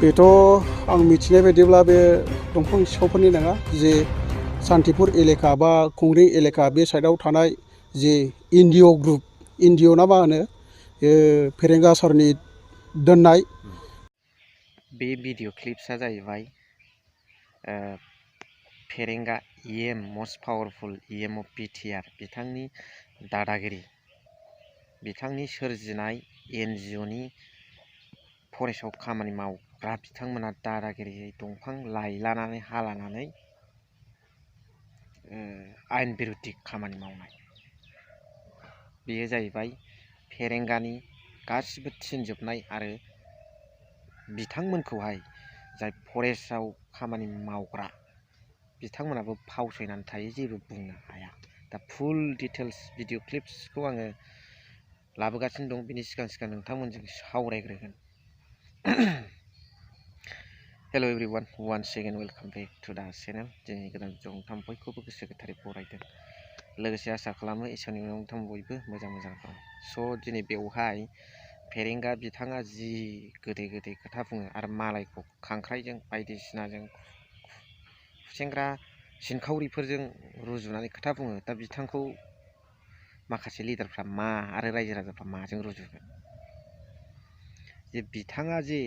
बेथ' आं मिथिनाय बायदिब्ला बे दंफां सिखावफोरनि नङा जे सान्तिपुर एलेका बा खुंग्रिं एलेका बे साइडआव थानाय जे एनजिअ ग्रुप एनजिअ ना मा होनो फेरेंगा सारनि दोननाय बे भिडिअ क्लिप्सआ जाहैबाय फेरेंगा इएम मस्ट पावारफुल इएम अफ बिटिआर बिथांनि दादागिरि बिथांनि सोरजिनाय एनजिअनि फरेस्टआव खामानि मावग्रा बिथांमोना दादागिरियै दंफां लायलानानै हालानानै आयेन बिरुद्धि खामानि मावनाय बेयो जाहैबाय फेरेंगानि गासिबो थिनजोबनाय आरो बिथांमोनखौहाय जाय फरेस्टआव खामानि मावग्रा बिथांमोनाबो फावसायनानै थायो जेबो बुंनो हाया दा फुल डिटेल्स भिडिअ क्लिप्सखौ आङो लाबोगासिनो दं बिनि सिगां नोंथांमोनजों सावरायग्रोगोन hello' everyone once again welcome back to the channel दिनै गोदान भिडिअ नोंथां बयखौबो गोसो गोथारै बरायदों लोगोसे आसा खालामो इसोरनि उनाव नोंथां बयबो मोजां दं स' दिनै बेवहाय फेरेंगा बिथाङा जि गोदै गोदै खोथा बुङो आरो मालायखौ खांख्राइजों बायदिसिनाजों खुसेंग्रा सिनखावरिफोरजों रुजुनानै खोथा बुङो दा बिथांखौ माखासे लिडारफ्रा मा आरो रायजो राजाफ्रा माजों रुजुगोन जे बिथाङा जे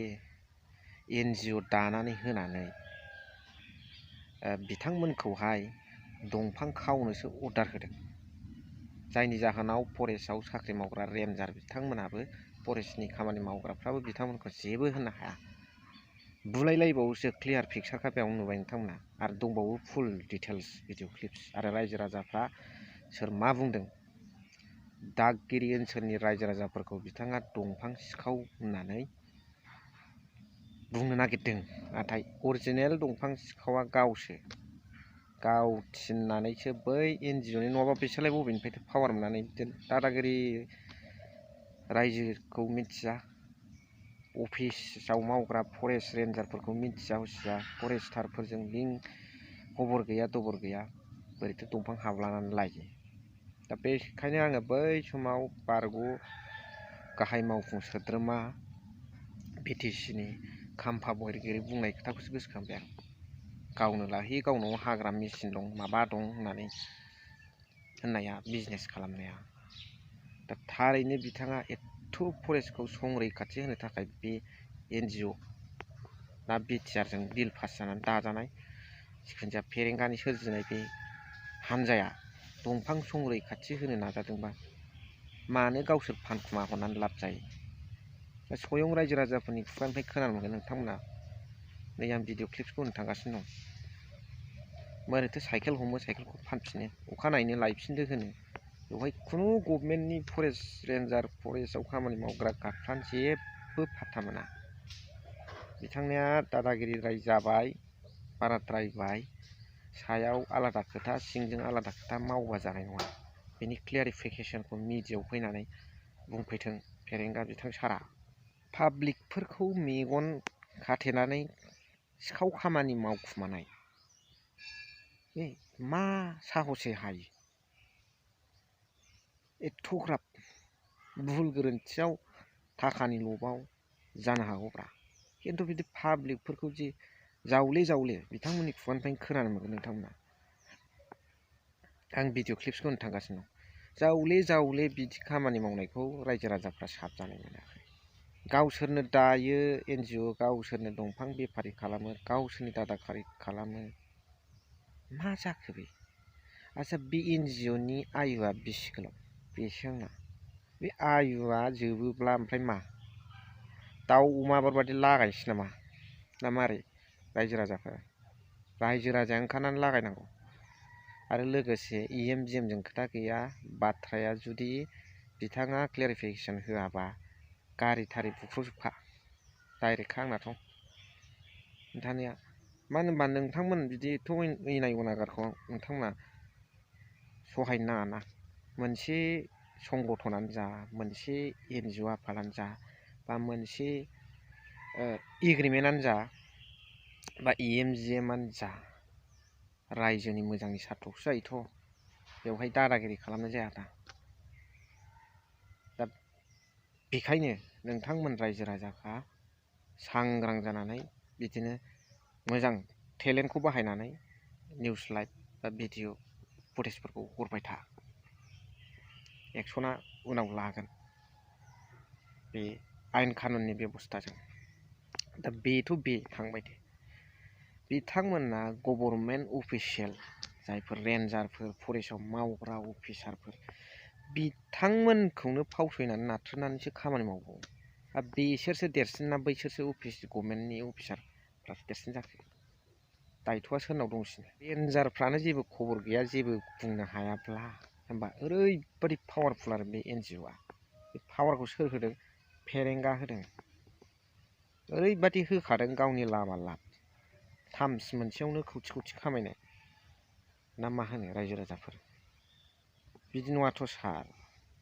एनजिअ दानानै होनानै बिथांमोनखौहाय दंफां खावनोसो अर्डार होदों जायनि जाहोनाव फरेस्टआव साख्रि मावग्रा रेन्जार बिथांमोनाबो फरेस्टनि खामानि मावग्राफ्राबो बिथांमोनखौ जेबो होननो हाया बुलायलायबावोसो क्लियार पिक्सारखा बेयाव नुबाय नोंथांमोना आरो दंबावो फुल डिटेल्स भिडिअ क्लिप्स आरो रायजो राजाफ्रा सोर मा बुंदों दागगिरि ओनसोलनि रायजो राजाफोरखौ बिथाङा दंफां सिखाव होननानै बुंनो नागिरदों नाथाय अरिजिनेल दंफां सिखावा गावसो गाव थिननानैसो बै एनजिअनि नङाबा बिसोरलाय बबेनिफ्राय पावार मोननानै दादागिरि रायजोखौ मिथिया अफिसाव मावग्रा फरेस्ट रेन्जारफोरखौ मिथिया हसिया फरेस्टारफोरजों लिंक खबर गैया दबर गैया बोरैथो दंफां हाबलानानै लायो दा बेखायनो आङो बै समाव बारग' गाहाय मावफुं सोद्रोमा बिटिसिनि खाम्फा बहायगिरि बुंनाय खोथाखौसो गोसोखांबाय आं गावनो लाहैयो गावनाव हाग्रा मेचिन दं माबा दं होननानै होननाया बिजनेस खालामनाया दा थारैनो बिथाङा एथ' फरेस्टखौ संरैखाथि होनो थाखाय बे एनजिअ दा बिटिआरजों बिल पास जानानै दाजानाय जिखुनु जाया फेरेंगानि सोरजिनाय बे हान्जाया दंफां संरैखाथि होनो नाजादोंबा मानो गावसोर फानखुमा हरनानै लाब जायो दा स्वयं रायजो राजाफोरनि खुगानिफ्राय खोनानो मोनगोन नोंथांमोना नै आं भिडिअ क्लिप्सखौ होनो थांगासिनो दं मोरैथो साइकेल हमो साइकेलखौ फानफिनो अखानायैनो लायफिनदो होनो बेवहाय खुनु गभर्नमेन्टनि फरेस्ट रेन्जार फरेस्टआव खामानि मावग्रा गार्डफ्रानो जेबो फात्ता मोना बिथांनिया दादागिरि राय जाबाय बाराद्रायबाय सायाव आलादा खोथा सिंजों आलादा खोथा मावबा जानाय नङा बेनि क्लियारिफिकेसनखौ मिडियायाव फैनानै बुंफैथों फेरेंगा बिथां सारा पाब्लिकफोरखौ मेगन खाथेनानै सिखाव खामानि मावखुमानाय बे मा साहसै हायो एथ'ग्राब भुल गोरोन्थियाव थाखानि लबाव जानो हागौब्रा खिन्थु बिदि पाब्लिकफोरखौ जि जावले जावले बिथांमोननि खुगानिफ्रायनो खोनानो मोनगोन नोंथांमोना आं भिडिअ क्लिप्सखौ होनो थांगासिनो दं जावले जावले बिदि खामानि मावनायखौ रायजो राजाफ्रा साबजानाय मोनाखै गावसोरनो दायो एनजिअ गावसोरनो दंफां बेफारि खालामो गावसोरनि दादाखारि खालामो मा जाखो बे आच्छा बे एनजिअनि आयुआ बेसे गोलाव बेसो आंना बे आयुआ जोबोब्ला ओमफ्राय मा दाउ अमाफोर बादि लागायनोसै नामा ना मारै रायजो राजाया ओंखारनानै लागायनांगौ आरो लोगोसे इएम जिएमजों खोथा गैया बाथ्राया जुदि बिथाङा क्लियारिफिकेसन होआबा गारि थारि बुख्रुबजोबखा डाइरेक्टखा आंनाथ' खोन्थानाया मानो होनबा नोंथांमोन बिदि एथ' इनाय अनागारखौ नोंथांमोना सहायनो नाङा ना मोनसे संगठनानो जा मोनसे एनजिअ आफादानो जा बा मोनसे एग्रिमेन्टआनो जा बा इएम जिएमआनो जा रायजोनि मोजांनि सार्थ'खौसो जायोथ' बेवहाय दादागिरि खालामनाय जाया दा बेखायनो नोंथांमोन रायजो राजाफ्रा सांग्रां जानानै बिदिनो मोजां टेलेन्टखौ बाहायनानै निउस लाइभ बा भिडिअ फुटेजफोरखौ हरबाय था। एक्सना उनाव लागोन बे आयेन कानुननि बेब'स्थाजों। दा बेथ' बे थांबाय दे। बिथांमोना गभर्नमेन्ट अफिसियेल जायफोर रेन्जारफोर फरेस्टआव मावग्रा अफिसारफोर बिथांमोनखौनो फावसयनानै नाथ्रोदनानैसो खामानि मावबावो। बिसोरसो देरसिन ना बैसोरसो गभर्नमेन्टनि अफिसारफ्रा देरसिन जाखो? दायथ'आ सोरनाव दंसिनो? रेन्जारफ्रानो जेबो खबर गैया, जेबो बुंनो हायाब्ला होमबा ओरैबायदि पावारफुल आरो बे एनजिअ'आ। बे पावारखौ सोर होदों? फेरेंगा होदों। ओरैबायदि होखादों गावनि लाबा लाब। थाम्स मोनसेयावनो खौथि खौथि खामायनाय ना मा होनो रायजो राजाफोर? बिदि नङाथ' सार।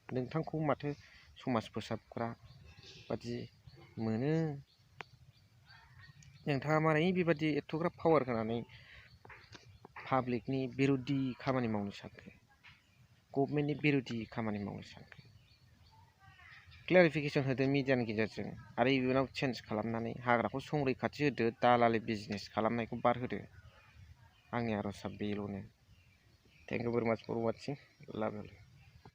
नोंथांखौ माथो समाज फोसाबग्रा बादि मोनो। नोंथाङा मारै बेबादि एथ'ग्राब पावार होनानै पाब्लिकनि बिरुदि खामानि मावनो सानखो? गभर्नमेन्टनि बिरुदि खामानि मावनो सानखो? क्लेरिफिकेसन होदो मिडियानि गेजेरजों आरो इयुनाव चेन्ज खालामनानै हाग्राखौ संरैखाथि होदो, दालालि बिजनेस खालामनायखौ बारहोदो। आंनि आर'जआ बेल'नो। थेंक इउ भेरि माच फर वाचिं। लाभ इउ।